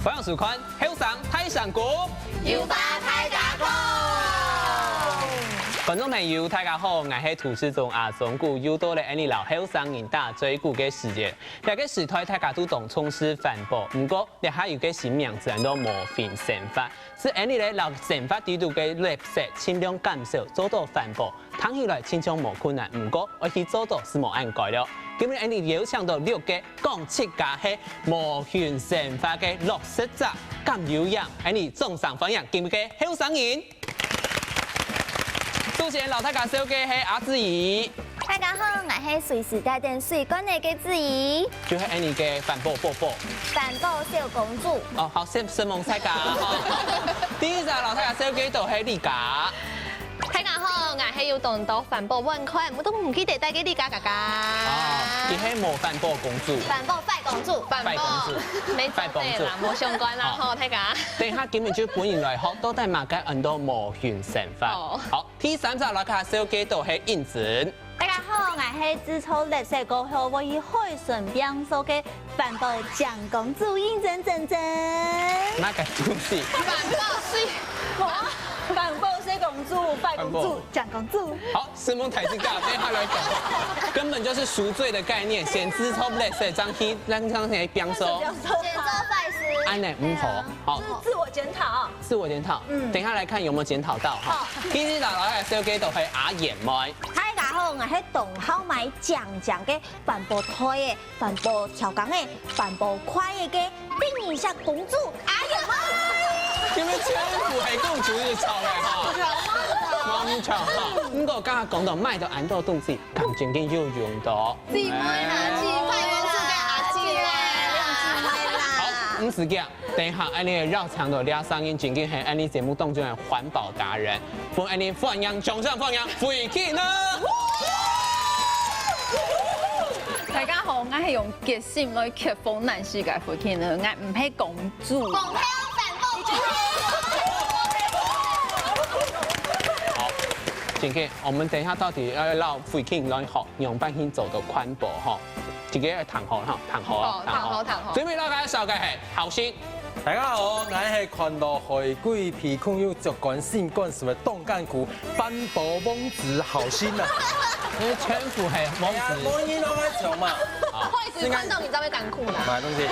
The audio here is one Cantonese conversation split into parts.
欢迎收看《后上太上股》，有吧太家股。观众朋友，大家好，我是土司中阿中股，又到了你老后上人大追股的时间。这个时代大家都懂充实反驳，不过你还有个新名字，叫做模仿惩罚，是你咧老惩罚制度的劣势，尽量减少，做到反驳，听起来亲像无困难，不过要去做到是无按改了。今日你邀请到6个讲7家是模仿惩罚的落实者，咁有样，你众上分享今日嘅后上人。主持人老太家小嘅係阿子怡，大家好，我係隨時帶電水管嘅嘅子怡，就係你嘅反駁寶寶，反駁小公主。哦，好，先問大家，第一隻老太家小嘅就係李家。大家好，我係要當到反駁溫快，我都唔記得帶給你家哥哥。哦，你係模反駁公主。反駁快公主，反駁沒反駁啦，冇相關啦，好，大家。等下今日就本人來學，都帶馬街很多模仿懲罰。好，第三隻老太家小嘅就係應子。大家好，我係自從歷史過後，我以海順變數嘅反駁蔣公主認真真真。哪個故事？反駁是。反駁小公主，壞公主，蔣公主。好，師母台詞教，等下來講，根本就是贖罪的概念，先知錯不歷史，將佢讓佢變數。減做壞事。安內唔好，好。自我檢討。自我檢討，等下來看有沒有檢討到哈。第一隻老太家小嘅就係阿燕妹。大家好，我係同好買醬嘅反駁推嘅、反駁調工嘅、反駁快嘅嘅定一下公主阿燕妹。咁樣全部係公主就錯嘅哈。冇錯哈。不過剛剛講到賣到眼多東西，感情嘅要用到。姊妹啦，姊妹公主嘅阿姊妹。好，唔是嘅，等下安尼繞場度倆聲音，真嘅係安尼節目當中嘅環保達人，歡安尼放羊，掌聲放羊，飛起呢！大家好，我係用熱心來克服難事嘅父親呢，我唔係公主。公票反駁。好，真嘅，我們等一下到底要讓飛起來學，用半天做到寬博哈，自己要談好哈，談好啊，談好。準備大家手嘅係後先。大家好，我係看到海龜皮控有習慣性灌什麼動干股反駁王子好心啊！因為全部係王子。我應該講嘛。開始觀眾，你知道咩感酷啦？買東西。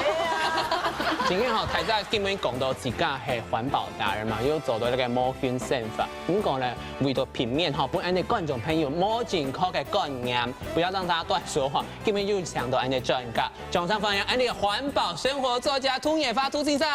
今天哈，台在今日講到自家係環保達人嘛，又做到那個模仿懲罰。點講呢？為咗平面哈，本安的觀眾朋友摸正確嘅觀念，不要讓大家亂說話。今日又搶到安的專家，掌聲歡迎安的環保生活作家涂野發涂先生。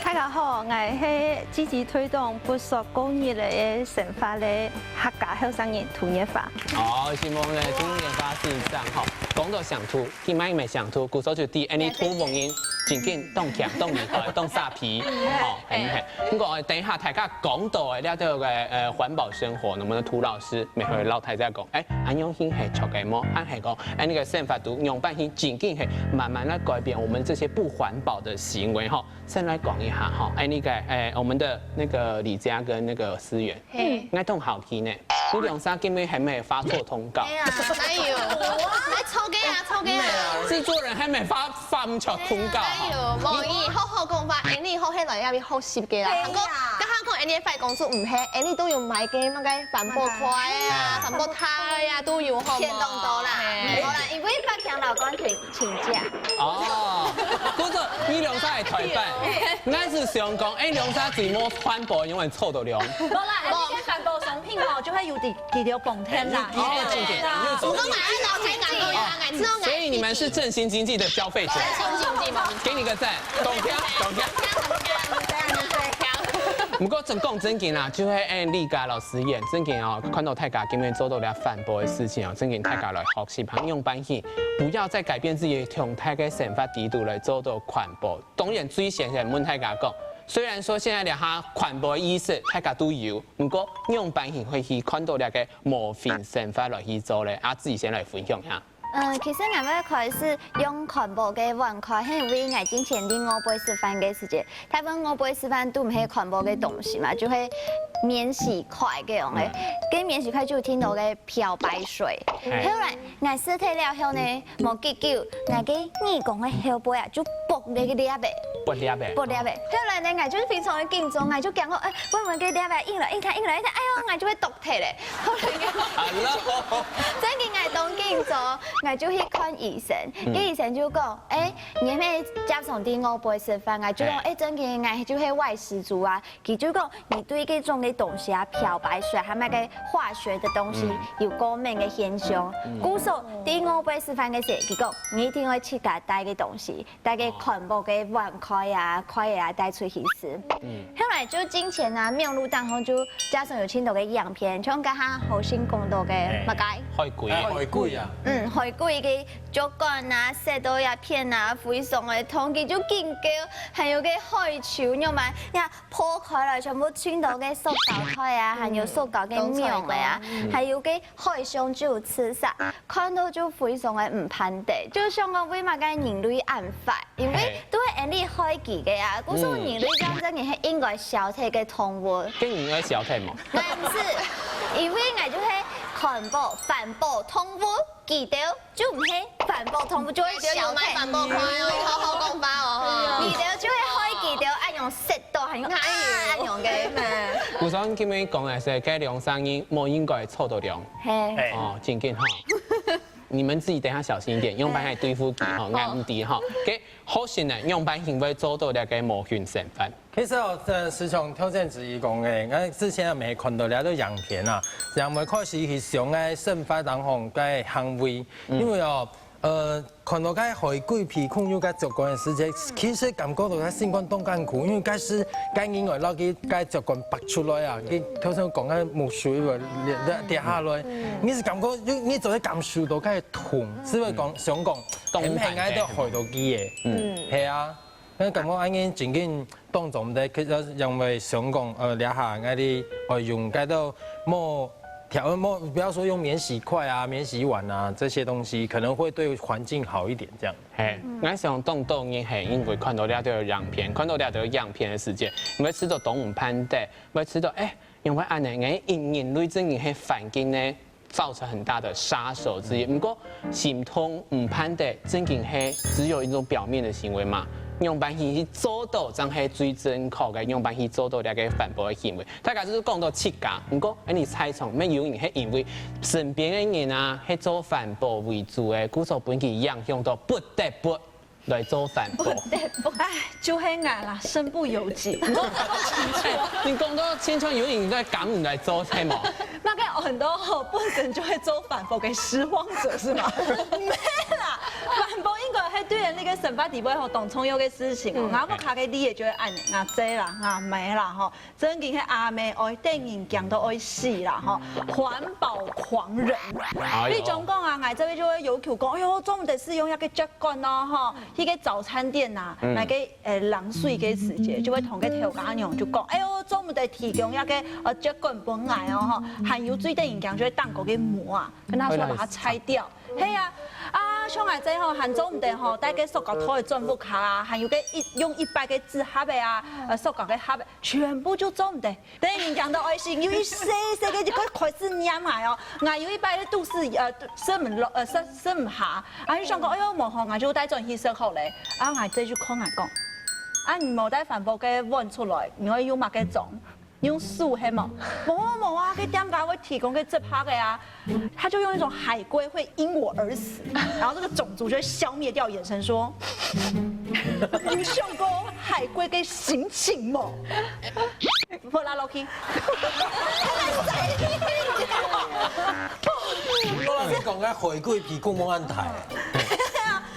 大家好，我係積極推動不屬公益嘅惩罰嘅客家後生人涂野發。哦，希望咧涂野發先生哈，講到想涂，今晚咪想涂，古時候就啲安尼涂黃煙，真緊凍強凍厲害，凍沙皮，哦，很係。不過等一下大家講到嘅呢個嘅環保生活，我們的涂老師咪去老太在講，安用心係錯嘅麼？安係講，那個懲罰度用半天，真緊係慢慢來改變我們這些不環保的行為哈。先來講一下哈，那個我們的那個李家跟那個思源，應該好聽呢。你兩三今日還沒發錯通告？哪有？來抽機啊，抽機啊！製作人還沒發唔出通告哈。冇意好好講法，你以後起來要好攝嘅啦。不過，剛剛講你快公主唔係，你都要買嘅乜嘅反駁快啊、反駁胎啊都要好。天動到啦，好啦，因為發強老公請假。哦，嗰個你兩三係台辦，我是想講，兩三自摸環保因為臭到兩。好啦，你嘅反駁商品哦，就係有幾條蹦天啦。我都買得到，睇眼都有眼，知道眼。所以你們是振興經濟的消費者。給你個讚，懂聽，懂聽。不過真講真嘅啦，就係李家老師演真嘅哦，看到大家今日做到了反駁的事情哦，真嘅大家來學習，用辦起，不要再改變自己用太嘅想法制度來做到環保。當然最先係問大家講，雖然說現在連下環保意識大家都有，不過用辦起可以看到了個模仿想法來去做咧，自己先來分享下。其实俺们开始用全部嘅碗筷，係因為我之前啲我杯示範嘅時間，台灣我杯示範都唔係全部嘅東西嘛，就係免洗筷嘅用嘅，跟免洗筷就聽到嘅漂白水。後來我試睇了後呢，冇幾久，我嘅義工嘅後背啊就爆你嘅粒嘅。不了呗。不了呗。後來呢，我就非常嘅緊張，我就講我會唔會嘅粒嘅硬來，哎呦，我就會毒體咧。後來真嘅我當緊張，我就去看醫生，個醫生就講，你咩加上啲我背示範，我就講，真嘅我就係外食族啊，佢就講你對嗰種嘅東西啊，漂白水，還有個化學嘅東西有過敏嘅現象。故所啲我背示範嘅時，佢講你一定要自家帶嘅東西，帶嘅全部嘅碗筷啊、筷啊帶出去食。後來就之前啊，廟路當中就加上有青島嘅樣片，像家下後生講到嘅乜解？開櫃。海龜啊！海龜嘅竹竿啊、石刀一片啊、非常嘅痛，佢就見到還有個海潮，因為呀破開來全部穿到嘅塑膠袋啊，還有塑膠嘅苗嘅啊，還有個海上就刺殺，看到就非常嘅唔攀地，就像我為乜嘅人類案法，因為都係人類開機嘅啊，嗰種人類講真嘅係應該小體嘅動物。跟人類小體冇？我唔是，因為我就係環保、環保動物，記得就唔係環保動物就係小體。環保筷哦，你好好講法哦。記得就係可以記得按用適度，係用按用嘅。古時今日講嘅是該量生意，冇應該湊到量。係。哦，真緊哈。你們自己等下小心一點，用板係對付機哈，啱啲哈。給好心呢，用板行為做到那個無菌成分。其實哦，時常挑戰之一講嘅，我之前也未看到了都樣片啊，樣片開始去上嘅生發當紅嘅行為，因為哦。看到cái海龜皮控有cái習慣嘅時節，其實感覺到佢新冠凍乾苦，因為嗰時嗰因為攞佢cái習慣拔出來啊，佢頭先講嘅木水喎跌下來，你是感覺你就係感受到佢痛，只係講想講，唔係嗌到害到啲嘢，係啊，咁感覺啱啱正經當中的，其實因為想講兩下嗰啲用嗰度冇。不要說用免洗筷啊、免洗碗啊這些東西，可能會對環境好一點。這樣。係，我想動動因係因為看到了這個樣片，看到了這個樣片的時間，唔會吃到動物攀地，唔會吃到因為按呢，人類真係環境呢造成很大的殺手之一。不過心痛唔攀地，真係只有一種表面的行為嘛。用板去做到，真係最正確嘅用板去做到那個環保嘅行為。大家就是講到設計，不過你猜錯，咩有人係因為身邊嘅人啊，係做環保為主嘅，故所本佢影響到不得不來做環保。唉，就係我啦，身不由己。你講到清楚，有人在趕唔來做係冇？那個很多本身就會做環保嘅拾荒者是嗎？沒啦，環保應該係對人那個生活地位和當重要嘅事情。我冇卡嘅你也就會按牙姐啦、牙妹啦，吼，真嘅係阿妹愛電影講到愛死啦，吼，環保狂人。你總講啊，牙這邊就會要求講，哎呦，專門得使用一個竹竿咯，吼，一個早餐店啊，那個冷水嘅時節就會同個調解員就講，哎呦，專門得提供一個竹竿本來哦，吼。含有水的影響就會當嗰個膜啊，跟他說把它拆掉。係啊，像我這吼含做唔得吼，帶個塑膠套嘅專布卡啊，還有個用100個紙盒嘅啊，塑膠嘅盒，全部就做唔得。等影響到愛心，有一細細個就開始黏埋哦，我有一擺都是食唔下，啊，你想講，哎呦，冇好，我就帶轉去食好咧，啊，我這就講啊講，啊，你冇帶環保嘅碗出來，你可以用乜嘅種？用樹係冇？冇啊！佢店家會提供給這趴嘅啊，他就用一種海龜會因我而死，然後這個種族就會消滅掉，眼神說：你上過海龜嘅心情冇？不拉落去。我你講嘅海龜皮公冇安排。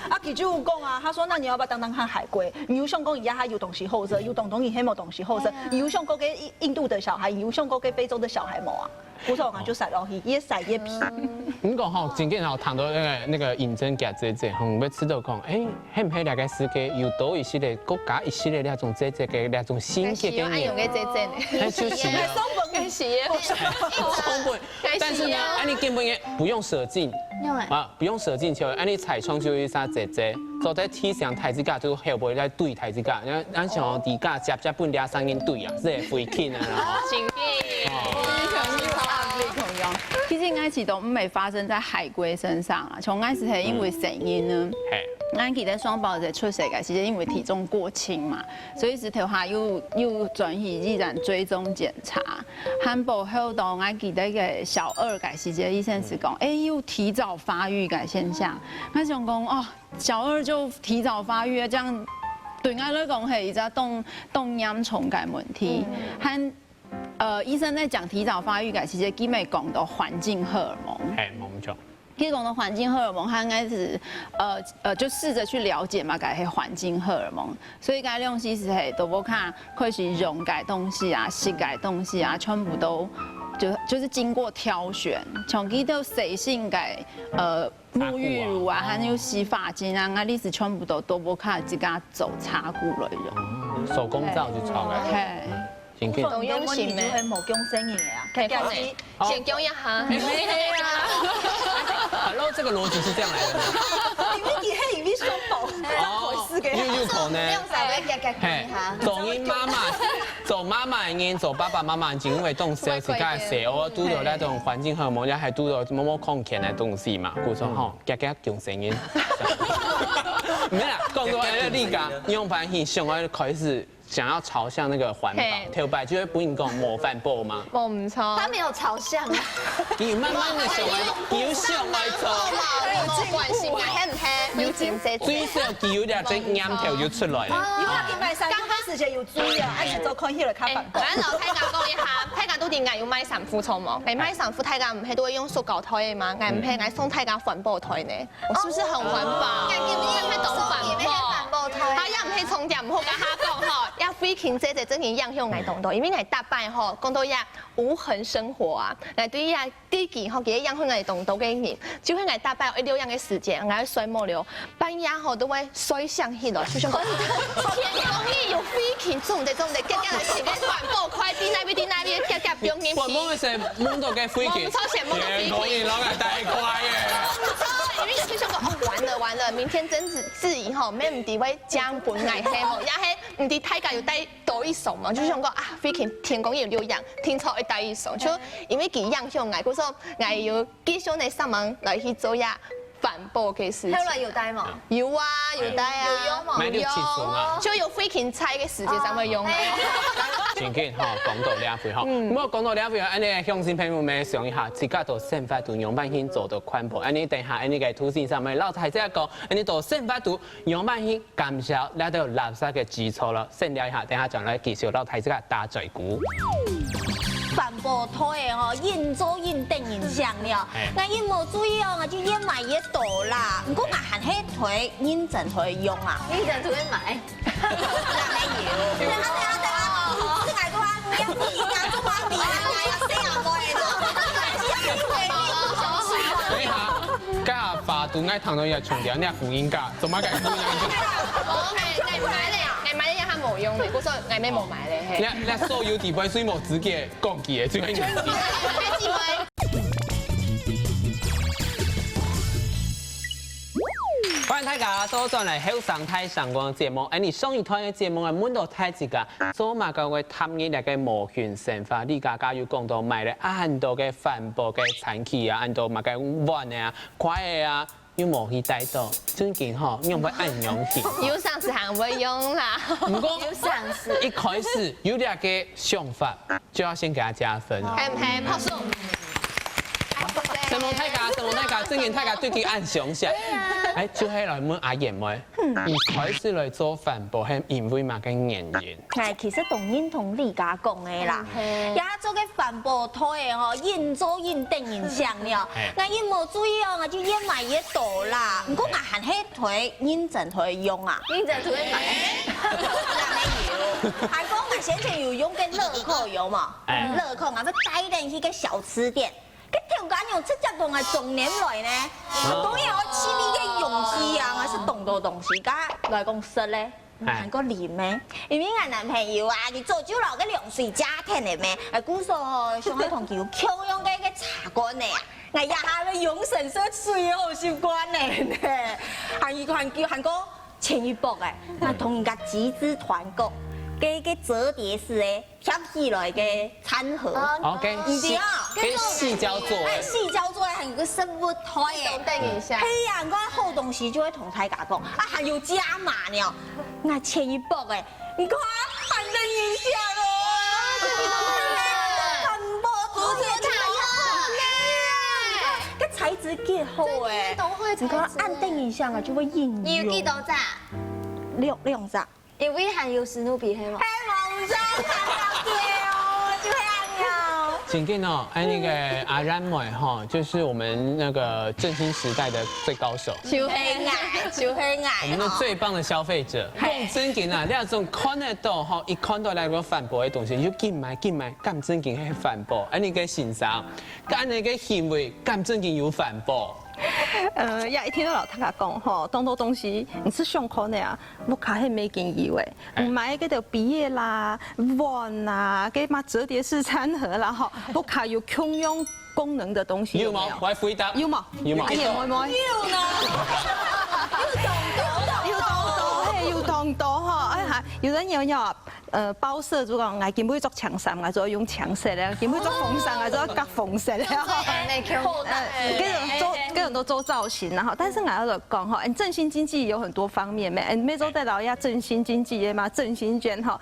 啊，佢就講啊，他說：那你要不要當看海龜？你有想講而家他有東西好食，有東東西冇東西好食，你有想講給印度的小孩，有想講給非洲的小孩冇啊？我說我就曬落去，越曬越皮。你講吼，真嘅吼，談到那個認真夾這，要知道講，係唔係大概是個有多一系列國家一系列那種這嘅那種新嘅嘅嘢？用嘅這呢？係就是。该是耶，充分。但是呢，安尼根本也不用舍近。不用舍进球，安尼彩窗就有啥姐姐，做在天上台子架就后背在对台子架，咱像地架夹半俩3根对啊，这会飞起啊，请进。其实爱是都唔会发生在海龟身上啊，从开始系因为成因呢。咱记得双胞仔出世嘅，其实因为体重过轻嘛，所以是头下又转移依然追踪检查。汉堡后到我记得嘅小2嘅时节，医生是讲，又提早发育嘅现象。我想讲哦，小2就提早发育，这样对我来讲系一只动养虫嘅问题。和医生在讲提早发育嘅时节，基本讲到环境荷尔蒙。冇错。其实讲到环境荷尔蒙，它应该是就试着去了解嘛，改系环境荷尔蒙。所以该用其实系都无看，可是用改东西啊、食改东西啊，全部都就是经过挑选，从记到水性改沐浴乳啊，还有洗发精啊，啊，你是全部都无看自家走擦骨来用。手工皂就超嘅。嘿。动用心的，係無講聲嘅啊，可以講你先講一下。Hello， 這個邏輯是這樣來的嗎？因為佢係因為雙胞，又可能。用手嘅夾夾走因媽媽，走媽媽嘅因，走爸爸媽媽，因為動小時間寫，我拄到那種環境荷爾蒙，也係拄到某空間嘅東西嘛，故說吼，夾夾用聲音。唔係啦，講到誒你講，用反應上我開始。想要朝向那個環保，頭擺就會不應講模範報嗎？我唔錯，他沒有朝向啊，你慢慢的上來，要上來走。冇關係，係唔係？要剪寫。最少有點隻眼頭就出來了。因為佢買衫剛開始就有注意啊，而且做看起來較環保。咱老太家講一下，太家都點解要買衫褲錯冇？你買衫褲太家唔係都會用塑膠袋嘅嘛？係唔係？我送太家環保袋呢？我是不是很環保？係唔係懂環保？他又唔係充電，唔好跟他講吼。要飛行這真係影響我動到，因為我大擺吼講到呀無痕生活啊，嚟對呀第幾吼幾影響我動到嘅人，就係我大擺一兩樣嘅時間，我睡冇了，半夜吼都會睡醒起來，就想講天公爺有飛行，種地夾夾嚟食嘅環保快啲那邊夾夾用嘅。環保嘅時滿到嘅飛行，天公爺老係大快嘅。因為就想講哦完了，明天曾志怡吼咩唔地位將本愛黑吼，也係唔地太家要帶多一手嘛，就想講啊飛行天公爺有樣，天朝會帶一手，就因為佢影響我，佢說我要繼續嚟上網嚟去做呀。反駁嘅事情。後來有帶嗎？有啊，有帶啊，有用嗎？買六七種啊，就有飛行菜嘅時節才會用。前幾哈講到兩回哈，不過講到兩回，安尼向新朋友們想一下，自家到生發度用慢先做到環保，安尼等下安尼個圖片上面老太仔講，安尼到生發度用慢先減少那到垃圾嘅基礎了，先聊一下，等下將來繼續老太仔個大嘴鼓。反駁台的吼，越做越頂影響了。那因無注意哦，我就越買越多啦。不過我還係台認真台用啊。認真同佢買。那沒有。對啊，不是買過啊，你要不一樣做花米啊，要這樣過嚟咯。所以哈，家發度愛糖到要重點，你係福音家，做乜解福音？我買咧一下冇用嘅，嗰時我咩冇買咧。你所有地位水冇自己講嘅，最緊要。歡迎大家都轉嚟後生態上講節目，你上一台嘅節目係滿到太子噶，做嘛個會探議嚟嘅模型生化，呢家家要講到買咧很多嘅環保嘅產品啊，很多嘛嘅碗啊、筷嘅啊。要冇去帶到，最近吼用不按用去。有上次還會用啦，不過有上次一開始有兩個想法，就要先給他加分。係唔係？拍手。什麼大家，最近大家對佢按想下，哎，就係來問阿言妹，一開始來做環保係因為嘛嘅原因？係其實同認同你家講嘅啦，也做嘅環保台嘅吼，越做越頂影響了。我因無注意哦，我就越買越多啦。不過我還係台認真台用啊。認真同佢買。還講我先前有用嘅樂扣油嘛，樂扣我要帶點去個小吃店。cái條件用直接同係重點來呢，當然我黐呢嘅用字啊，我是懂到東西，家來講實咧，还个啉咩？因为俺男朋友啊，佢做酒樓嘅兩歲家庭嚟咩？古時候想去同佢共用嘅茶館嚟啊，我呀下去養成些最好習慣嚟呢。韓國前一步嘅，我同人家集資團購。嘅折疊式嘅貼起來嘅餐盒，OK，唔對啊，跟矽膠做嘅，矽膠做嘅係個生活台嘅，等一下，係啊，我好東西就會同大家講，啊，還有加碼呢，我前一步嘅，你看還能影響哦，環保竹子茶，個材質幾好誒，你看按定一下啊，就會應用。你有幾多隻？兩隻。因為還有史努比係嗎？黑龍江看到嘅哦，就這樣喲。請見哦，那個阿然妹哈，就是我們那個振興時代的最高手，超虛偽，超虛偽。我們的最棒的消費者，講真嘅啊，你那種看得到哈，一看到那個反駁的東西，你就緊買，咁真嘅係反駁，而你嘅欣賞，咁你嘅行為，咁真嘅有反駁。也一聽到老太太講吼，當到東西唔是上看的啊，不卡係沒建議嘅，唔買嗰條筆葉啦、碗啦、嗰嘛折疊式餐盒啦，吼，不卡有共用功能的東西。有冇？我回答。有冇？有冇？哎呀，妹妹。有呢。有當到吼，哎哈，有人要包色，如果我見每做牆衫，我就用牆色咧；見每做風扇，我就夾風色咧。各種都做造型啦，哈。但是我要講哈，振興經濟有很多方面咩？每週在老家振興經濟嘅嘛，振興券哈，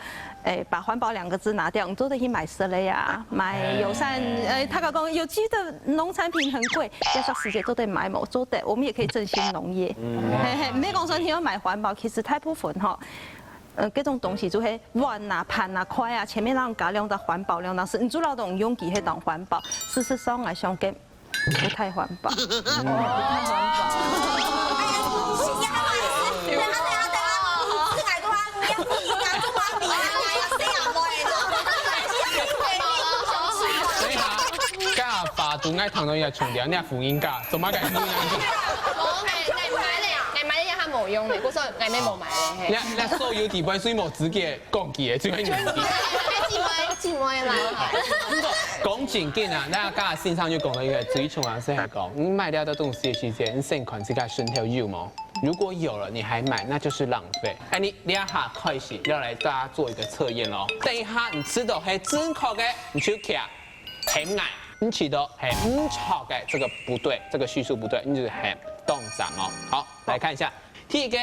把環保兩個字拿掉，你都得去買色類呀，買友善，他講有機的農產品很貴，加上世界都得買嘛，做得我們也可以振興農業。唔係講說你要買環保，其實大部分哈。各種東西就係碗啊、盤啊、筷啊，前面那種加量的環保量，但是你主要都用機去當環保，事實上我想講不太環保，不太環保。加法度愛糖到一重點，你係福音加，做乜嘅？冇用嘅，嗰時候嗌咩冇買咧。你所有地位水冇自己講嘅，最緊要。姊妹啦。講正經啊，大家線上就講到一個最重要的是係講，你買掉的東西的時間，你身款自己身體有冇？如果有了你還買，那就是浪費。哎，你兩下開始要來大家做一個測驗咯。等一下你吃到係正確嘅，你就徛很矮；你吃到係唔錯嘅，這個不對，這個敘述不對，你就是很動漲哦。好，來看一下。第一個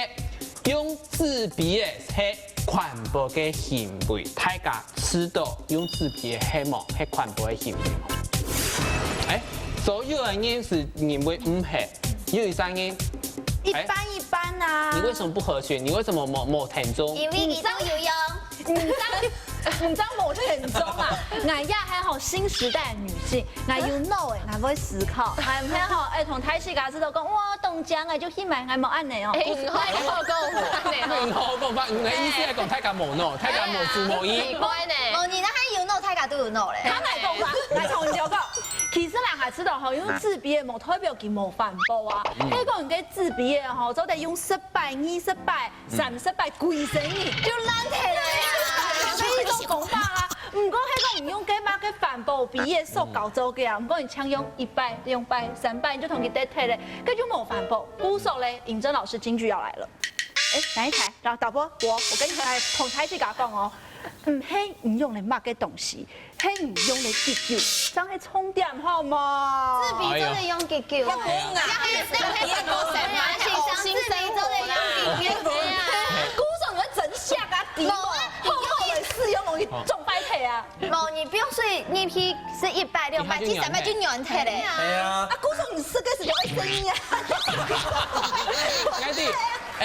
用紙筆嘅係環保嘅行為，大家知道用紙筆係冇係環保嘅行為冇？哎，所有人認是認為唔係，有三人一般啊。你為什麼不合群？你為什麼冇聽中？因為你都有用。唔知冇田中啊！我也係好新時代的女性，我要 know 誒，我會思考，我唔係好同睇世界知道講，哇凍漿誒就起碼我冇按你哦。唔好講，唔好講法，你意思係講大家冇 know，大家冇注冇意。奇怪呢？冇你那還有 know，大家都有 know 咧。他咪講法，來同你講，其實人係知道吼，用紙筆嘅冇代表佢冇環保啊。你講人嘅紙筆嘅吼，就得用10擺、20擺、30擺、幾十年就爛起來啊！呢種講法啊，唔過迄個唔用幾百嘅環保筆嘅塑膠做嘅啊，唔過你搶用1擺、2擺、3擺，你就同佢得退咧，佢就冇環保。無所咧，尹真老師金句要來了。哪一台？導播，我跟你同台去講哦。係唔用嚟抹嘅東西，係唔用嚟結舊，真係充電好嘛？紙筆真係用結舊，一般啊，古時我整下啊，點啊？後來試用容易中白皮啊！冇，你不用睡那批是1擺、2擺、第3擺就軟體咧。係啊。啊，古時唔試嘅時候會聲音啊！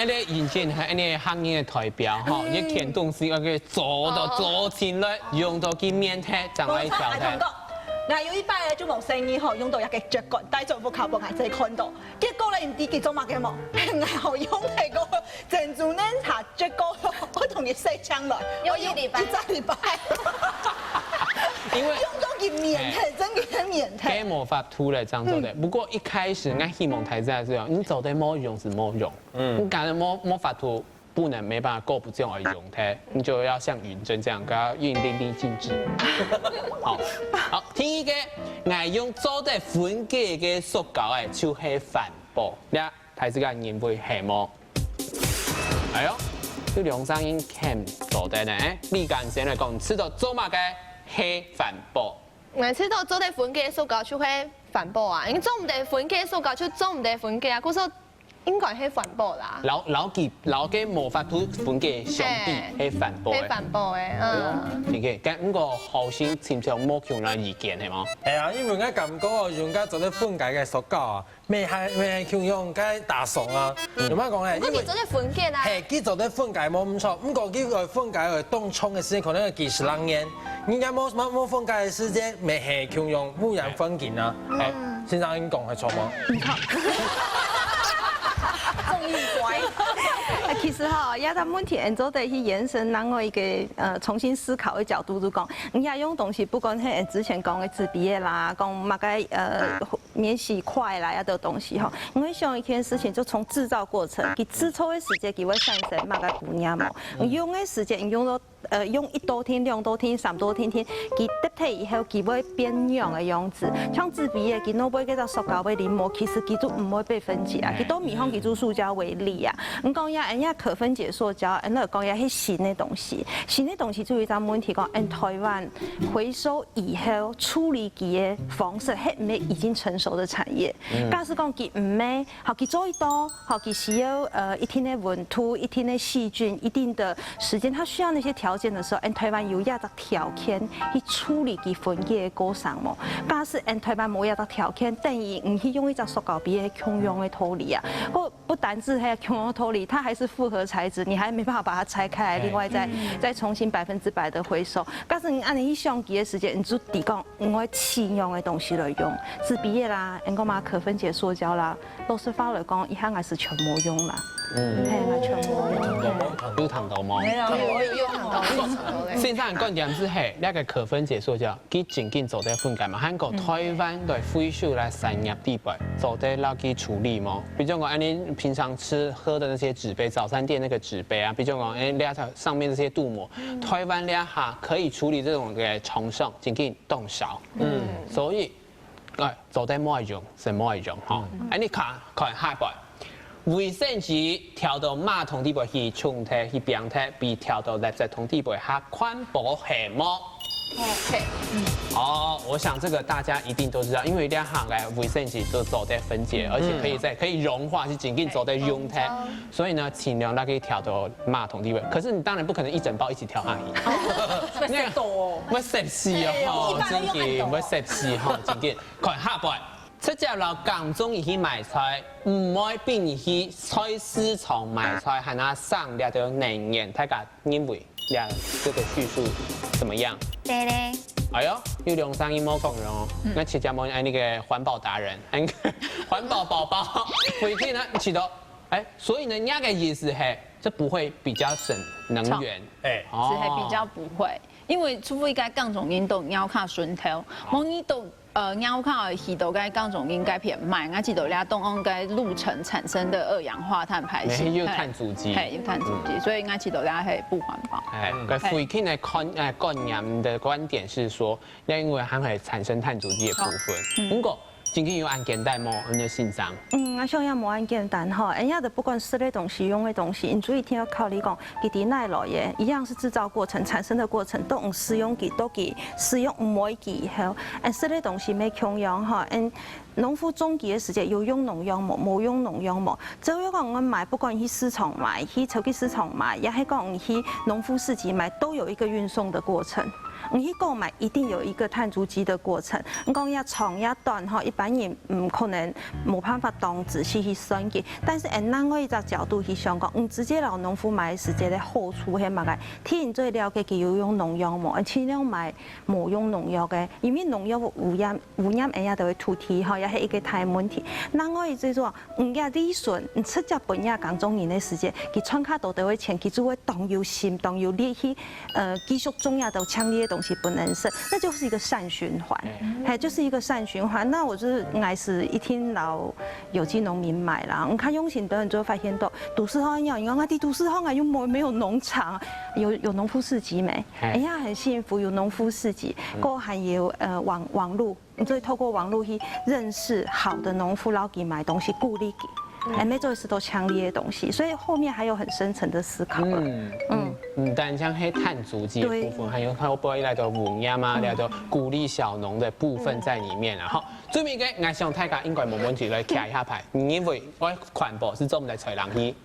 你以前係你行業嘅代表哈，一件東西我做前率，用到見面睇，就係條睇。我有1擺就冇聲音吼，用到一個腳棍，但係做不靠譜，係真係看到。結果咧，唔知佢做乜嘅冇，我好用係個珍珠奶茶腳果，我同佢洗槍來，用1禮拜。1禮拜。因為用到佢面體，真嘅係面體。給魔法圖嚟這樣做的，不過一開始我希望睇下這樣，你做的冇用是冇用，你講的魔法圖不能没办法够不这样的用它，你就要像允珍这样，给它淋漓尽致。好，第一个，爱用做得分解嘅塑胶嘅就是环保，你睇这个认为系冇？哎呦，有两三英看做得呢？你敢先来讲，吃到做嘛嘅系环保？我吃到做得分解塑胶就会环保啊，因为做唔得分解塑胶就做唔得分解啊，嗰時候應該係環保啦。老嘅無法度分解相比係環保嘅。係環保嘅，嗯。OK，咁個後生潛唔冇強烈意見係冇？係啊，因為我感覺用家做得分解嘅塑膠啊，未係強用嘅大宋啊，點解講咧？因為做得分解啦。係，佢做得分解冇唔錯，不過佢個分解去當沖嘅時間可能係幾十年，人家冇分解嘅時間，未係強用污染環境啊。係，先生已經講係錯嗎？其實哈，也在問題，按做得去延伸，然後一個重新思考的角度就講，人家用東西，不管係之前講的紙幣啦，講乜個免洗筷啦，呀，的東西哈，我會想一件事情，就從製造過程，佢製造的時間，佢會產生乜個污染冇？用的時間，用到用1多天、2多天、3多天，佢得體以後，佢會變樣的樣子。像紙幣嘅，佢攞杯嗰個塑膠杯黏膜，其實佢就唔會被分解啊，佢都咪用佢做塑膠為例啊。咁講呀，人家可分解塑膠，人哋講呀係新的東西，新的東西就有一個問題講，台灣回收以後處理佢嘅方式係唔係已經成熟的產業？假使講佢唔係，學佢做多，學佢需要一定的溫度、一定的細菌、一定的時間，它需要那些條件的時候，台灣有一個條件去處理佢分解的過程冇。假使台灣冇一個條件，等於唔去用一隻塑膠杯嘅共用的處理啊，不單止係共用處理，它還是複合材質，你還沒辦法把它拆開來，另外再重新100%的回收。假使你按你去上機的時間，你就提供我輕用的東西來用，紙幣啦，人講嘛可分解塑膠啦，老實話來講，一向還是全冇用啦。係全冇用。有談到冇？有談到。現在觀點是係呢個可分解塑膠，佢漸漸做得分解嘛，韓國台灣對回收來產業地位做得撈佢處理冇？比如講，你平常喝的那些紙杯，早餐店那個紙杯啊，比如講，你上面這些鍍膜，台灣你哈可以處理這種嘅重生，漸漸凍燒。所以，做得冇用，是冇用哈。你看下邊。衛生紙調到馬桶底部去沖它去變它，比調到垃圾桶底部還環保係麼？我想這個大家一定都知道，因為兩行嘅衛生紙都做得分解，而且可以融化，是緊緊做得用它，所以呢，盡量可以調到馬桶底部。可是你當然不可能一整包一起調下去，那個多，我攝死哦，真嘅，我攝死哈，緊緊，看下邊。出隻老港中伊去買菜，唔會比你去菜市場買菜還要省了到能源，大家認為了這個敘述怎麼樣？對咧。哎呦，有兩三億冇講人哦，那其實冇那個環保達人，環保寶寶，回去呢起到，所以呢，那個意思係，這不會比較省能源，是係比較不會，因為除非該港中運動要靠順頭，冇你都。尿靠氣道該降總應該偏慢，我記得倆東岸該路程產生的二氧化碳排泄，有碳足跡，係有碳足跡，所以我記得倆係不環保。個回應的觀念的觀點是說，因為還會產生碳足跡的部分。不過今天有按簡單冇，我哋欣賞。我想也冇按簡單哈，人家的不管吃的東西、用的東西，你注意聽要考慮講，佢哋耐落嘢，一樣是製造過程、產生的過程，都唔使用佢，都佢使用唔會佢以後，吃的東西沒共用哈，農夫種佢嘅時間有用農藥冇，冇用農藥冇，只要講我買，不管去市場買，去超級市場買，也係講去農夫市集買，都有一個運送的過程。你去購買一定有一個碳足跡的過程。你講要長要短哈，一般人唔可能冇辦法當仔細去算計。但是按另外一個角度去想講，直接老農夫買時間的好處係乜嘅？天然最了解佢有用農藥冇，盡量買冇用農藥嘅，因為農藥污染人家就會土地哈，也係一個大問題。另外一個就話，人家利潤，你出隻本嘢講中年的時間，佢創卡度就會前，佢就會動有心、動有力去繼續種嘢就搶呢啲東东西不能剩，那就是一个善循环，哎，就是一个善循环。那我就是还是一听老有机农民买啦，你看永庆等人就会发现到都市后要，你看地都市后又没有农场，有农夫市集没？哎呀，很幸福，有农夫市集，过还有网络，你就会透过网络去认识好的农夫，然后给买东西，鼓励给。哎，每做一次都强烈的东西，所以后面还有很深层的思考。但像黑碳足迹的部分，还有会不会来到文呀嘛，来到鼓励小农的部分在里面啊。好，最尾个我想大家应该冇问题来徛一下牌，因为我环保是做唔来找人去。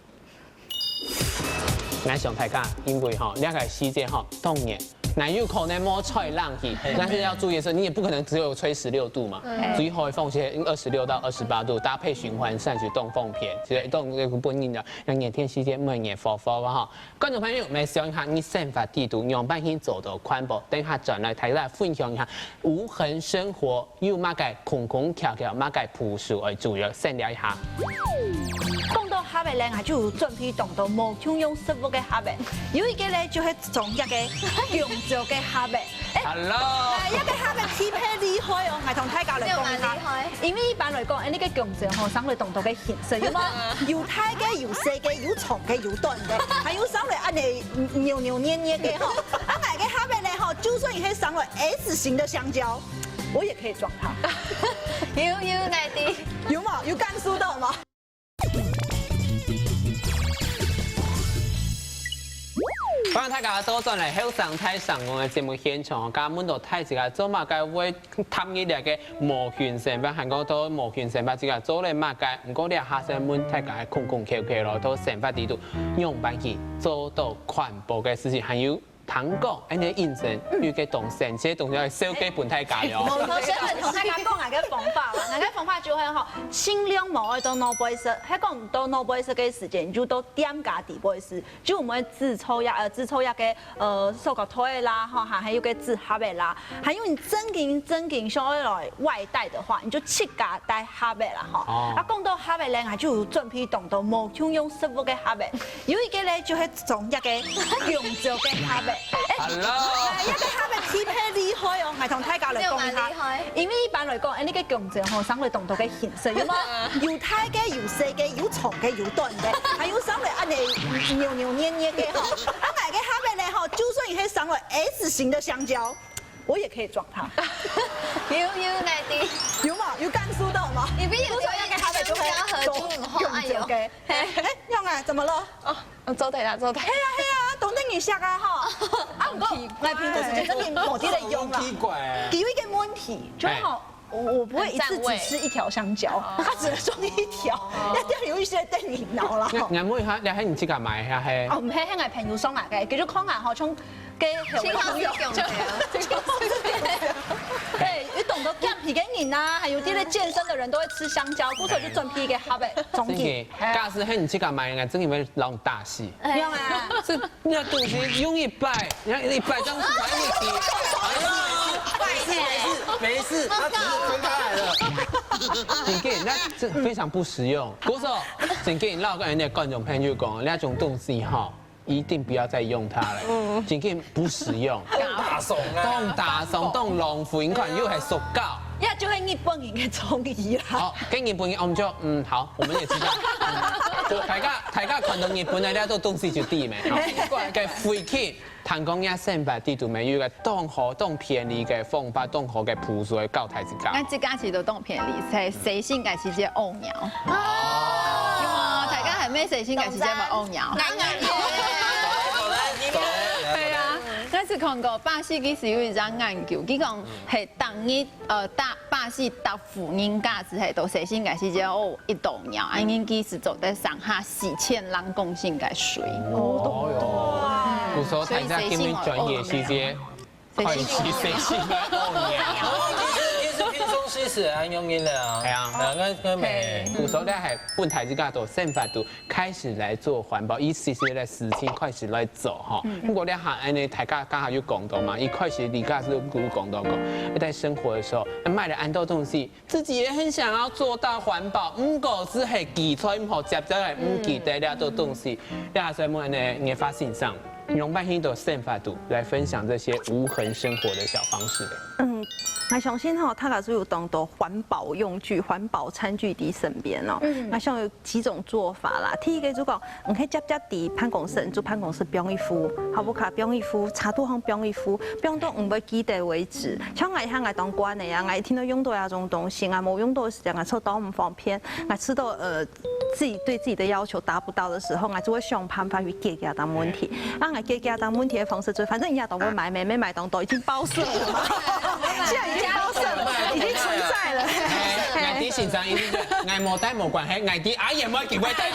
我想大家因为哈，两个世界哈冬年。那有可能摸吹浪去，但是要注意的是，你也不可能只有吹16度嘛，最好风些26到28度，搭配循环扇去冻风片，其实冻那个不硬的，让热天时间每日火火个哈。观众朋友，来想一下，你生活地图样板去做到环保，等下转来睇下分享一下无痕生活，有乜嘅空空巧巧，乜嘅朴素而主要先聊一下。讲到虾米咧，我就有准备动到无抢用食物嘅虾米，有一个咧就系种一个用做嘅虾米。Hello。一个虾米匹配厉害哦，我同大家来讲下。因为一般来讲，呢个强者吼，生嚟动到嘅形式，有冇？有大嘅，有细嘅，有长嘅，有短嘅，还有生嚟按你扭扭捏捏嘅吼。啊，买个虾米咧吼，就算你系生嚟 S 型的香蕉，我也可以装它。有奶滴，有冇？有甘肃到吗？欢迎大家多转来后上台上我嘅节目现场，加满到睇自己做乜嘅會探呢啲嘅無權成分，韓國都無權成分自己做嚟乜嘅，唔過你下先問大家空空翹翹咯，都成發地度用辦去做到環保嘅事情，還有。糖果，你應承要嘅動成，這動作係燒雞本體價咯。冇錯，先係同大家講下嘅方法啦。我嘅方法就係嗬，盡量冇愛到腦杯式，喺講唔到腦杯式嘅時間，就到點加地杯式，就唔會自抽一嘅塑膠袋啦，嗬，還有個紙盒嘅啦，還有你真件想要來外帶的話，你就7加帶盒嘅啦，嗬。啊，講到盒嘅咧，我就有準備動到無搶用食物嘅盒嘅，有一個咧就係種一個用做嘅盒嘅。Hello， 一個蝦米匹配厲害哦，我同大家來講下，因為一般來講，呢個強者吼，生嚟動到嘅形式，有冇？有大嘅，有細嘅，有長嘅，有短嘅，還有生嚟按你扭扭捏捏嘅吼。啊，買個蝦米咧吼，就算你係生嚟 S 型的香蕉，我也可以裝它。有奶滴，有冇？有甘肃到嗎？你必須要一個蝦米就係用做嘅。用啊，怎麼了？哦，做對啦，做對。係啊，懂得你下啊哈。啊，唔過我平時時間真係冇啲嚟用啦。有一個問題，就好。我不會一次只吃一條香蕉，它只能裝一條，一定有一些電影腦啦。我問一下，你喺唔自己買下係？哦，唔係，係我朋友送嚟嘅，叫做康牙河涌嘅清康用嘅。對，你懂得健脾嘅人啊，還有啲咧健身的人都會吃香蕉，故所就準備嘅盒嘅總結。假使喺唔自己買嘅，真係會鬧大事。用啊，這那東西用100，你看100張買1支。没事，他只是分开来了。真嘅，那这非常不实用。鼓手，真嘅，那我跟人家觀眾朋友講，那種東西哈，一定不要再用它了。真嘅不實用。大怂啊！當大餸，當浪費，你看又係塑膠。呀，就係日本人嘅創意啦。好，跟日本人我們就好，我們也知道。大家看到日本嘅呢都東西就啲咩？嘅廢棄。談講一生活地圖咪要嘅當好當便宜嘅方法，當好嘅樸素嘅教大家。那這家其實都當便宜，係誰性感是隻歐鳥。哦，大家係咩誰性感是隻咪歐鳥？係啊，我是看過巴西嗰時有一張研究，佢講係當日巴西搭婦人家只係到誰性感是隻歐一頭鳥，啊，因佢是做在上下4000人共性嘅水。哦，鼓手大家根本專業時節，快是誰性嘅歐鳥。輕鬆舒適安用音啦。係啊，我咪鼓手咧係本台之家度生活度開始來做環保，一時時咧事情開始來做哈。不過咧嚇，你大家剛好有講到嘛，一開始你家是有講到講，在生活的時候賣了很多東西，自己也很想要做到環保，不過只係記錯唔好接咗嚟，唔記得了多東西，你下所以問你發現上。用半天的生法度来分享这些无痕生活的小方式嘞。我相信哈，他就有当多环保用具、环保餐具伫身边哦。那像有几种做法啦。第一个就讲，可接伫办公室，做办公室不用衣服，好不卡不用衣服，茶桌上不用衣服，不用到唔要记得为止。像我向我当官的呀，我听到用到那种东西啊，冇用到的时间啊，抽到唔方便，我吃到自己对自己的要求达不到的时候，我就会想办法去解决当问题。那我解决当问题的方式就，反正人家都会买，没买都已经包色了嘛。现在已经包色了，已经存在了。我啲先生意思就，我冇帶冇關係，我啲阿爺冇機會帶。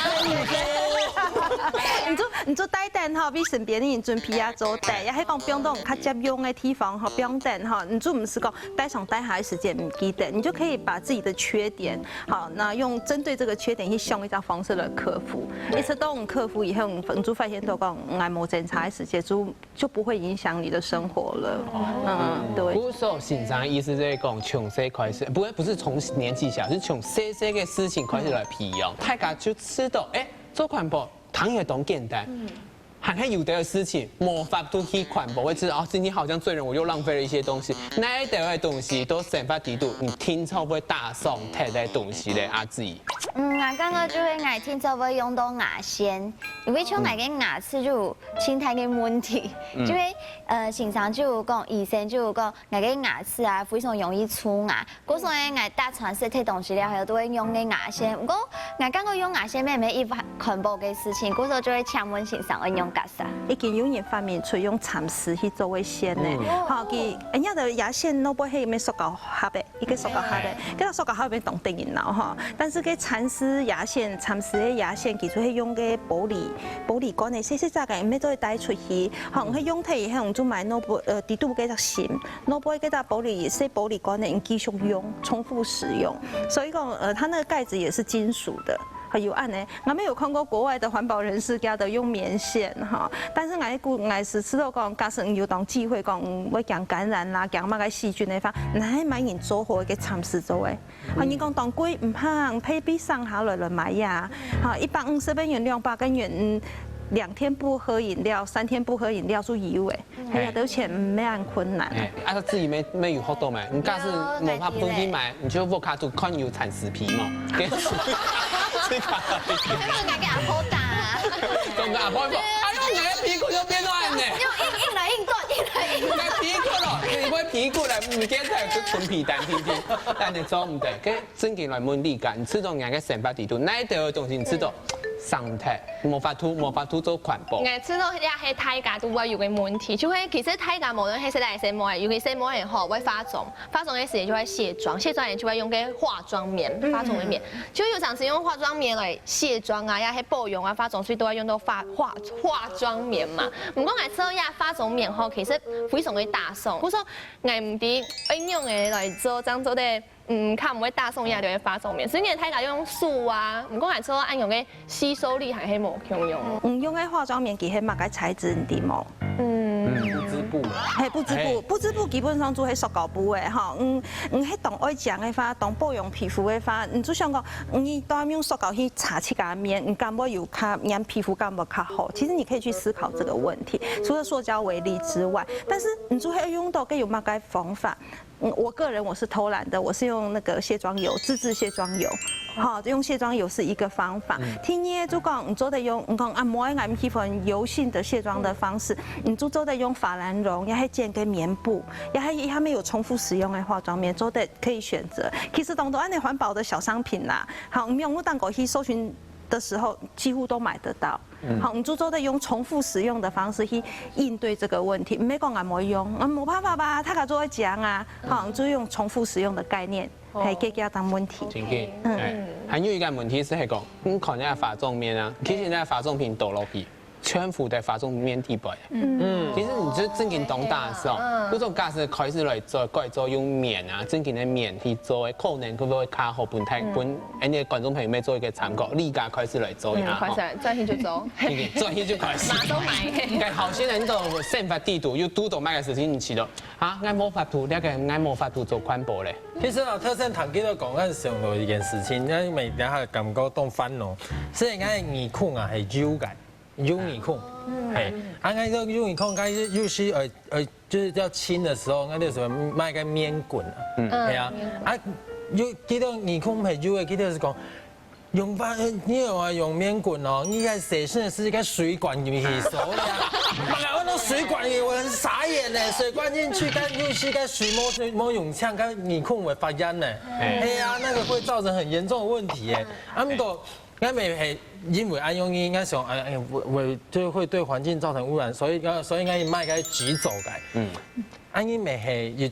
你做帶單吼，比身邊的人準備啊做帶，也係講不用到較接用的地方吼，不用等吼，你就唔是講帶上帶下的時間唔記得，你就可以把自己的缺點，好，那用針對這個缺點去想一種方式來克服。一次都克服以後，你就發現到講，我冇檢查的時間就不會影響你的生活了。對。不是先生意思就是講，從細開始，不是從年紀小，是從細細嘅事情開始來培養，大家就知道，做環保，糖也懂簡單。很有有的事情，冇法度去環保，會知道哦，今天好像罪人，我又浪費了一些東西。那一點嘅東西都生發地度，你聽錯會大送睇啲東西咧，阿姊。我剛剛就會愛聽就會用到牙線，因為像我嘅牙齒就有青苔嘅問題，就會先生就有講，醫生就有講，我嘅牙齒啊非常容易蛀牙，嗰種嘅我大嘗試睇東西咧，係都會用嘅牙線。不過我剛剛用牙線咩咩一環保嘅事情，嗰時候就會請問先生我用。已經有人發明出用蠶絲去作為線呢，好，佢人家的牙線攞杯係咩塑膠盒的，一個塑膠盒的，嗰個塑膠盒入邊當電影腦哈，但是個蠶絲牙線，蠶絲的牙線其實係用個玻璃管的，細細隻嘅，咩都會帶出去，好，佢用睇以後，我就買攞杯，啲都幾隻線，攞杯幾隻細玻璃管的，你繼續用，重複使用，所以講它那個蓋子也是金屬的。很有案呢，我沒有看過國外的環保人士家都用棉線哈，但是我是知道講，假使有當機會講，會講感染啦，講乜個細菌的話，你買人做好嘅蠶絲做嘅，啊，你講當貴唔怕，配比上下來買呀，哈，150元200根元，2天不喝飲料，3天不喝飲料就有誒，係啊，都錢唔係很困難。啊，自己沒有活動嘛，你假使冇怕東西買，你就沃卡度看有蠶絲皮嘛。佢問我嘅阿婆打，咁阿婆講，哎呦，我嘅皮骨就變爛呢。硬來硬斷，我嘅皮骨咯，你買皮骨嚟，唔記得係純皮蛋天天，但係做唔得，佢真正來問理解，你知道人嘅生活地圖，哪一條東西你知道？生態冇法度做環保。我知道也係大家都會有個問題，就係其實大家無論係細大細模，尤其細模人吼會化妝嘅時間就會卸妝，卸妝人就會用個化妝棉，化妝的棉，就有嘗試用化妝棉來卸妝啊，也係保養啊，化妝水都會用到化妝棉嘛。唔過我知道也化妝棉吼，其實非常的大眾，我說我唔啲應用嘅來做，當做的。佢唔會大眾也就會化妝棉，所以你睇下用素啊，唔講係說按用嘅吸收力係冇用用。用嘅化妝棉其實乜嘅材質唔啲冇。不織布。係不織布基本上做係塑膠布嘅哈，係當愛講嘅話，當保養皮膚嘅話，你就想講，你當用塑膠去擦起個面，你敢不有卡，讓皮膚敢不卡好？其實你可以去思考這個問題。除了塑膠為例之外，但是你就會用到嘅有乜嘅方法？我個人我是偷懶的，我是用那個卸妝油，自製卸妝油，好，用卸妝油是一個方法。聽嘢就講，你做得用，你講按摩我們皮膚油性的卸妝的方式，你就做得用法蘭絨，也係剪個棉布，也係他們有重複使用的化妝棉，做得可以選擇。其實當到按你環保的小商品啦，好，我們用當過去搜尋的時候，幾乎都買得到。好，你就做得用重複使用的方式去應對這個問題。唔係講按摩用，冇辦法吧？他家做講啊，好，就用重複使用的概念嚟解決當問題。真嘅，還有一個問題是係講，你看那化妝棉啊，其實那化妝品倒落去。全副的化妝棉地板，其實你就正經長大的時候，嗰種假使開始來做改做用棉啊，正經的棉去做的，可能佢會較好本啲觀眾朋友咪做一個參考，呢家開始來做一下，開始轉去就做，轉去就開始，馬都買。但好些人都生活地圖又拄到乜嘅事情，你知道啊？我冇法度，呢個我冇法度做環保咧。其實特生堂記都講緊上到一件事情，因為等下感覺當煩惱，所以我耳孔啊係焦嘅。优米控，嘿，啊，那个优米控，它又是就是要清的时候，那时候卖个面滚啊，系啊，啊，有记得米控係優嘅，記得是講。用翻，你又話用面滾哦，應該寫信是一個水管入去熟的呀。媽呀，那水管我很傻眼呢，水灌進去，但又是個水摸湧槍，跟米控會發煙呢。哎呀，那個會造成很嚴重的問題耶。啊，不過，應該係因為安用應該想，會就會對環境造成污染，所以應該賣個紙走嘅。安因咪係一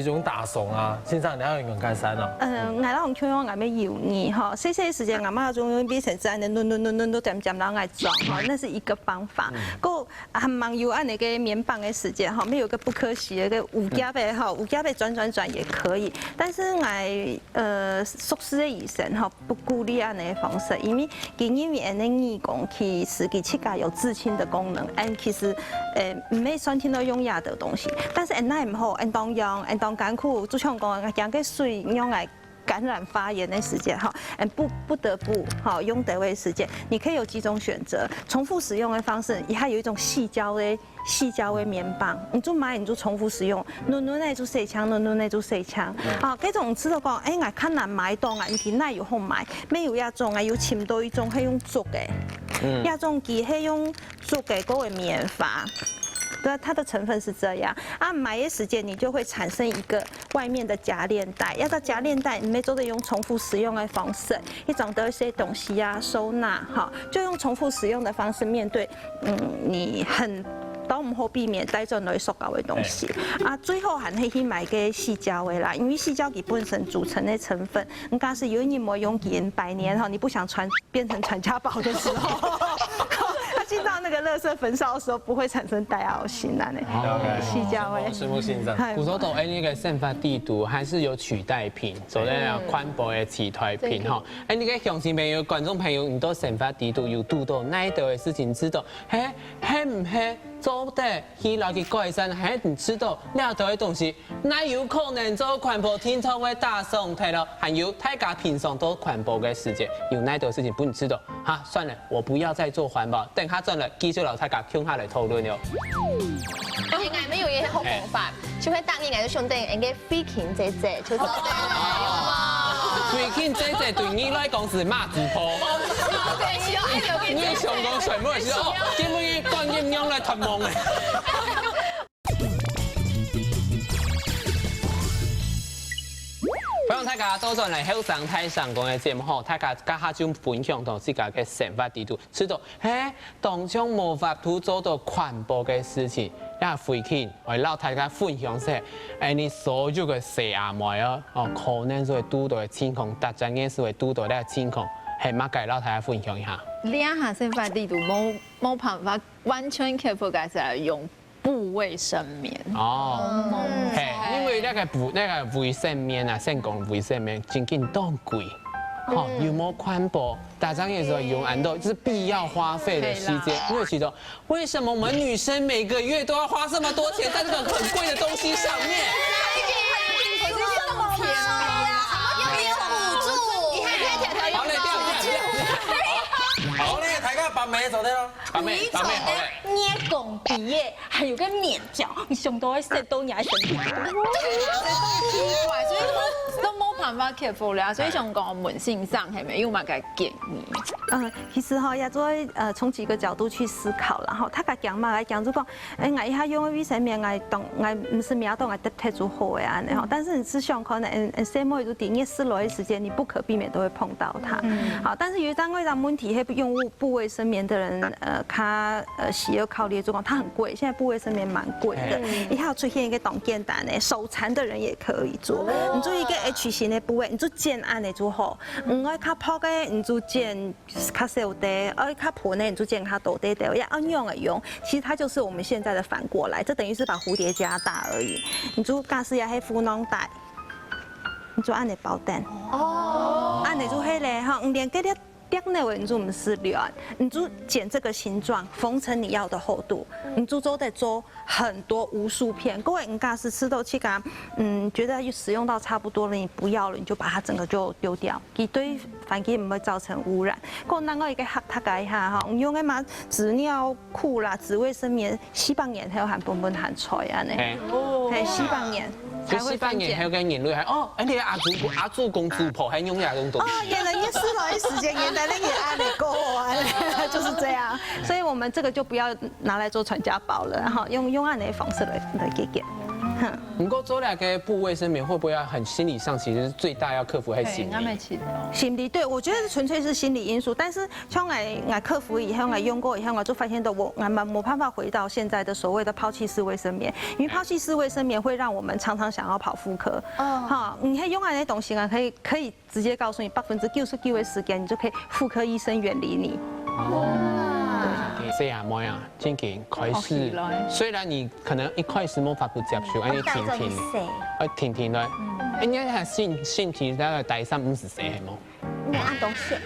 種打慫啊，先生你要用解散咯。我老用我要油腻哈，细细时间我妈就用变成这样的抡都点然后来装哈，那是一个方法。够很忙油按那个棉棒的时间哈，没有个不可惜的五加倍哈，五加倍转也可以。但是宿舍的医生哈不鼓励按那个方式，因为按那义工其实其膝盖有治清的功能，其实没酸听到用药的东西，但是那唔好，当用。当艰苦，就像讲，讲个水用来感染发炎的时间哈，不得不哈用得位时间，你可以有几种选择，重复使用的方式，它有一种细胶的棉棒，你就买你就重复使用，暖那就洗枪，暖那就洗枪，啊，这种知道讲，我看难买到啊，你那有好买，没有那种有深到一种系用竹的，那种其系用竹的嗰个棉花。对，它的成分是这样啊，买的时间你就会产生一个外面的夹链袋，要到夹链袋，你每周得用重复使用的方式，一种的一些东西啊收纳哈，就用重复使用的方式面对，你很。都唔好避免帶進來塑膠嘅東西啊，最後還可以去買個矽膠嘅啦，因為矽膠它本身組成的成分，你假使有你冇用幾百年哈，你不想變成傳家寶的時候，它進到那個垃圾焚燒的時候不會產生戴奧辛啦呢。矽膠嘅。拭目欣賞。古時候都那個生髮地圖還是有取代品，做那個環保的替代品哈。那個鄉親朋友、觀眾朋友，你都生髮地圖有遇到哪一道的事情知道？係唔係？做得去來去改善，還唔知道那道的東西，那有可能做環保天窗的大送題咯，還有大家平常都環保的時間，有那道事情不你知道，哈，算了，我不要再做環保，等下轉了繼續留大家向下來討論喲。應該沒有一些好方法，就會答應我兄弟，應該飛禽姐姐，就做得飛禽姐姐對你來講是馬子坡。你上講全部係時候，基本嘅觀音樣來探望嘅。歡迎大家多轉嚟後生睇上講嘅節目吼，大家家下就分享到自家嘅生活地圖，知道當中無法度做到環保嘅事情，也飛禽為老大家分享些，你所有嘅細阿妹啊，可能就會遇到嘅情況，大家應該會遇到呢個情況。係乜計？老大家分享一下。兩下生髮地圖冇辦法完全克服嘅係用布衛生棉。哦，係，因為那個衛生棉啊，先講衛生棉，真緊當貴，好有冇環保？大家也說用很多，就是必要花費的時間。因為其中，為什麼我們女生每個月都要花這麼多錢在這個很貴的東西上面？把眉做得咯，把眉好嘞，捏拱鼻耶，还有个面角，你上到喺食到你還神奇怪，所以都冇辦法克服啦。所以想講門性上係咪有乜嘅建議？其實哈，也做從幾個角度去思考啦。哈，他個講嘛來講就講，我一下用衛生棉，我唔是秒到我得貼住好嘅安尼哈。但是你是想可能什麼都點一失落嘅時間，你不可避免都會碰到它。好，但是有一張問題，係用布衛生棉的人，他需要考慮，就講它很貴，現在布衛生棉蠻貴的。以後出現一個動簡單的，手殘的人也可以做。你做一個 H 型的部位，你做簡安的就好。唔愛較薄嘅，你做簡較小啲；愛較薄呢，你做簡較大啲啲。要按用而用，其實它就是我們現在的反過來，這等於是把蝴蝶加大而已。你做假使也係褲囊袋，你做按的包蛋。哦。按的就係咧，哈，連嗰啲点内为你就不是圆，你就剪这个形状，缝成你要的厚度，你就都得做很多无数片。各位，你刚是吃豆去干，觉得使用到差不多了，你不要了，你就把它整个就丢掉，它对环境不会造成污染。过那个一个黑它改一下哈，用个嘛纸尿裤啦、纸卫生棉、西棒眼还有含本含菜啊呢，还西棒眼。就西半年还有跟眼泪还哦，哎，你阿祖公主婆还用那种东西。哦，演了一次了，一时间演在那里阿里够啊，就是这样。所以我们这个就不要拿来做传家宝了，然后用按的方式来给。不过做那个布卫生棉会不会很心理上其实是最大要克服还是心理？心理对，我觉得纯粹是心理因素。但是像我克服以后，我用过以后，我就发现的我没办法回到现在的所谓的抛弃式卫生棉，因为抛弃式卫生棉会让我们常常想要跑妇科。哈，你可以用那些东西啊，可以直接告诉你99%的时间，你就可以妇科医生远离你。这样么样？渐渐开始，虽然你可能一开始没法不接受，你停来，应该係身體大概第3-50歲係冇。你按東西。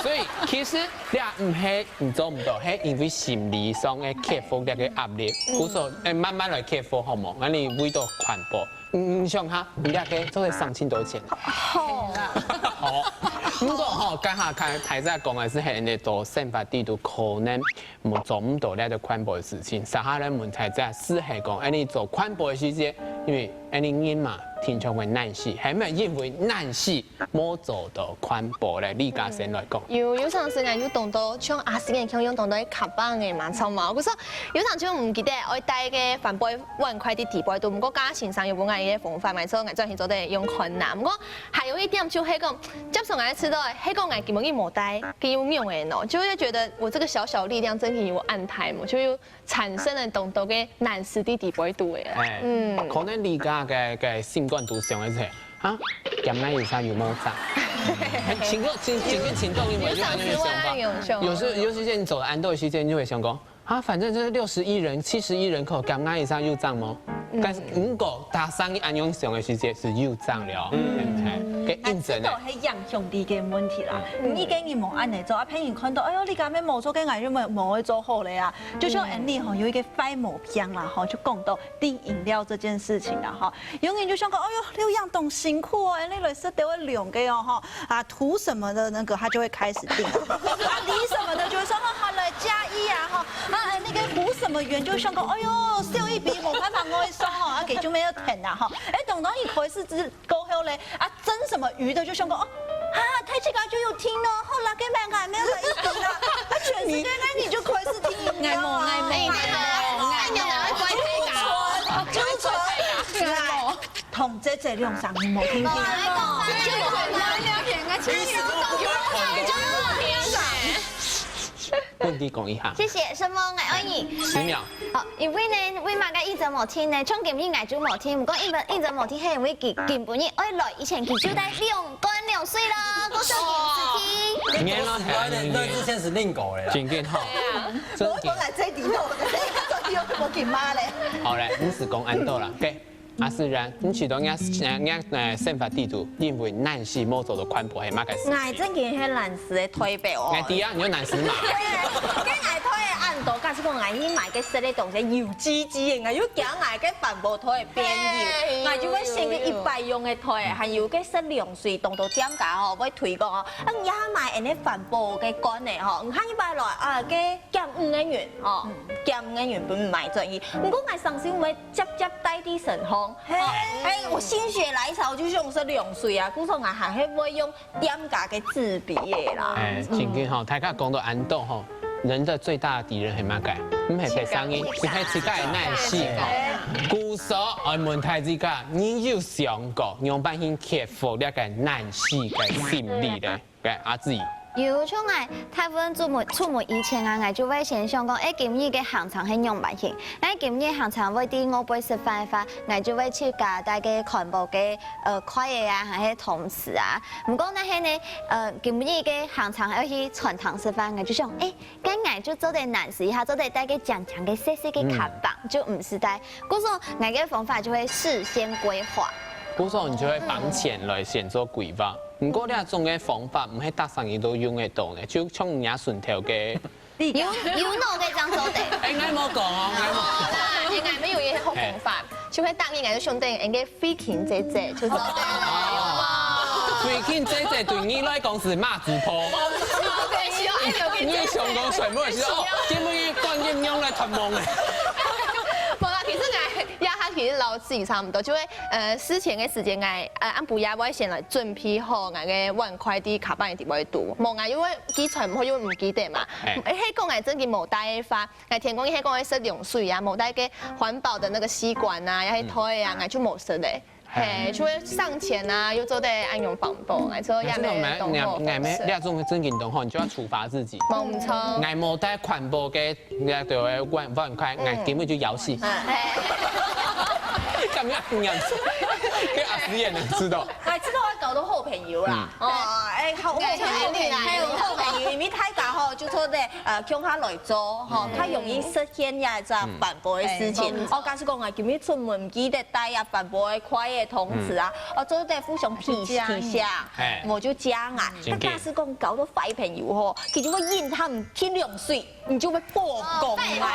所以其實你唔係唔做唔到，係因為心理上嘅克服呢個壓力，故所慢慢來克服好冇？咁你為到環保，你想下，你那個都係3000多錢。好。不過吼，家下睇在講嘅是係你做生活地圖可能冇做唔到呢個環保嘅事情，實下咧問題在是係講，你做環保嘅時節，因為你人嘛天生會難死，係咪因為難死冇做到環保咧？李家先來講。有陣時我動到像阿時嘅用動到啲卡邦嘅蠻臭毛，佢說有陣時唔記得我帶嘅環保碗筷啲地杯度，唔過價錢上有冇嗌嘅方法，咪所以我再去做啲用困難。不過還有一點就係講，接受我吃到係講我根本冇帶，佢用嘅喏，就會覺得我這個小小力量真係有安排嘛，就有產生了動到嘅難食啲地杯度嘅。可能李家嘅習慣都上嘅係啊，飲奶以上有冇賺？整個情動你會就安尼想法。有時間你走安豆時間，你就會想講啊，反正就是60億人、70億人口，飲奶以上有漲嗎？但是如果打生意安用上嘅時間是有漲了，嘅印證咧。係人兄弟嘅問題啦，已經要冇按嚟做，啊，譬如看到，哎呦，你咁樣冇做嘅藝人咪冇去做好咧啊，就像 Andy 哈有一個快某片啦，哈，就講到訂飲料這件事情啦，哈，有人就想講，哎呦，劉洋東辛苦哦，Andy 來是都會兩個哦，哈，啊圖什麼的那個他就會開始訂，啊李什麼的就會說，好來加一啊，哈，啊那個胡什麼元就想講，哎呦，少一筆冇辦法愛送哦，啊給就沒有停啦，哈，哎等到一開始只過後咧，啊蒸什麼魚的就想講，哦，啊太奇怪就有聽咯，後來跟別人沒有一定啦，啊全世界那你就開始聽飲料啊，愛同這兩上面冇聽見。問題講一下。謝謝，什麼我愛你。10秒。好，因為呢，為嘛個一直冇聽呢？從今日愛就冇聽，唔過一直冇聽係因為根本呢，愛來以前佢就帶2乾2水咯，嗰時候聽。那之前是另狗嘞。真嘅好。我來這裡頭，這裡我給媽嘞。好嘞，你是講安豆啦，對。阿思然，你去到人家生活地圖，因為難死冇做到環保係乜嘅事？我真見係難食嘅推背哦。我啲啊，你要難死嘛？跟我推嘅按度，假使講我去買嘅食嘅東西油滋滋嘅，我要驚我嘅環保推變油，我就會先嘅100用嘅推，還有嘅食涼水當到點解哦，會推廣哦，啊也買人哋環保嘅乾嘅吼，唔慳100來啊嘅減5個元哦，減5個元不買正義，唔過我上次會接帶啲神風。我心血來潮就用是涼水啊，故說我還係會用點價嘅紙筆嘅啦。真嘅吼，大家講到安豆吼，人的最大的敵人係乜嘅？唔係食生意，是係自家嘅難死吼。故所我問題之間，你有想過用辦法克服呢個難死嘅心理咧？嘅阿志。有像我台灣出門以前啊，我就會先想講，今日嘅行程係用乜嘢？今日行程會啲我杯食飯飯，我就會去加大嘅環保嘅快嘢啊，還係同事啊。唔過那係呢今日嘅行程係去傳統食飯，我就想咁我就做啲難事一下，做啲帶嘅長長嘅細細嘅卡棒，就唔是帶。故所我嘅方法就會事先規劃。故所你就會綁錢來先做規劃。不過呢種嘅方法唔係搭上嘢都用得到嘅，就像人家順條嘅。有腦嘅張周地。應該冇講哦，應該冇。啦，應該沒有一個好方法，就會答應人哋兄弟，應該飛天姐姐，就係。飛天姐姐對你來講是馬子坡。你上講全部係哦，點會觀音用來探夢嘅？冇啦，其實其實老自己差唔多，就會事前嘅時間按部也會先來準備好嘅碗筷啲卡板嘅碟位度，冇因為記錯唔好，因為唔記得嘛。迄個真嘅冇帶發，天公迄個係食涼水啊，冇帶嘅環保的那個吸管啊，也係台啊，就冇食咧。嘿，就會上前啊，又做得按用環保，之後也沒動好。你要做真件動好，你就要處罰自己。冇唔錯。挨冇帶環保嘅，挨對嘅碗筷，挨根本就咬死。咁樣人，跟阿師也能知道。哎，這個我搞到好朋友啦。哦，哎，好朋友，還有好朋友，因為大家吼就說咧，叫他來做，吼，他容易實現呀，就環保嘅事情。我假使講啊，今日出門唔記得帶呀環保嘅筷嘅桶子啊，我做得互相提醒，我就講啊。但假使講搞到壞朋友吼，佢就會引他們天涼水，你就會破功啦。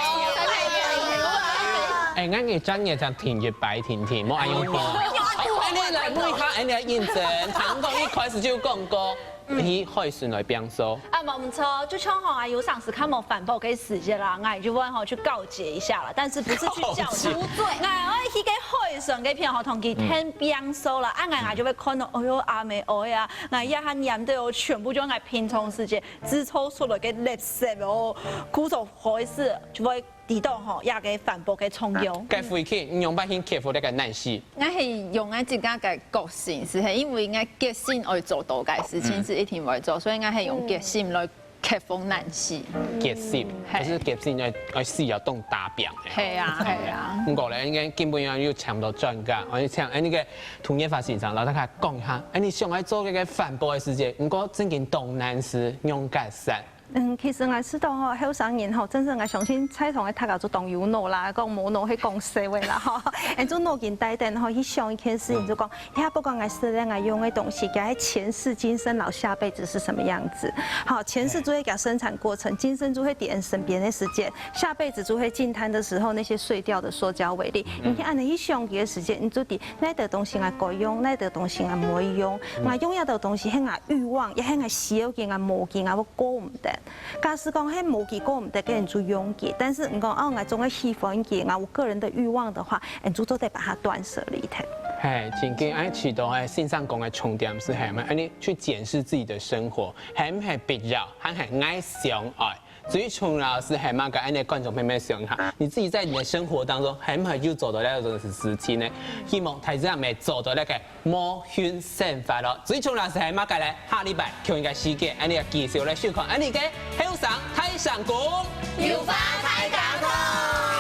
哎，俺嘅專業就田月白甜甜，冇愛用甜。哎，你來每下，哎，你來認真，韓國一開始就講過，你可以順來變數。啊，冇錯，就像哈有上次看冇反駁嘅時間啦，我就問哈去告解一下啦，但是不是去叫贖罪？我去給會上嘅片哈同佢聽變數啦，我就會看到，哎呦阿妹哎呀，我一下念到全部就我拼充時間，只抽出來嘅垃圾哦，苦做壞事就會。地道吼，也個反駁嘅重用。該回去，你用把先克服那個難事。我係用我自家嘅個性，是係因為我決心去做到嘅事情是一定會做，所以我係用決心來克服難事。決心，就是決心要事要懂達標。係啊，係啊。不過咧，應該基本上要請到專家，我要請那個同業法現場，老大家講一下，你想要做嗰個反駁嘅事情，不過真件東南事用改善。其實我知道吼，後生人吼，真正我相信菜堂嘅大家做當有腦啦，講冇腦去講社會啦，吼，做腦筋帶電吼，去想一件事情就講，呀，不管我是咧我用嘅東西，佢前世今生老下輩子是什麼樣子，好，前世就會講生產過程，今生就會點身邊的時間，下輩子就會淨灘的時候那些碎掉的塑膠為例，你看按你想嘅時間，你就啲那啲東西我該用，那啲東西我唔會用，我用一啲東西係我慾望，也係我需要嘅，我冇嘅我過唔得。假使講喺冇幾個唔得嘅人做用嘅，但是你講哦，我總係喜歡嘅，我個人的慾望的話，人就都得把它斷捨離掉。係，前幾日渠道喺線上講嘅重點是係咪？你去檢視自己的生活，係唔係必要，還係愛相愛？最重要是係嘛？個你觀眾朋友想一下，你自己在你的生活當中，係唔係要做到呢個事情呢？希望大家咪做到呢個無怨生快樂。最重要是係嘛？個咧下禮拜強嘅時間，你嘅繼續來收看，你嘅後生太上宮，要發太假通。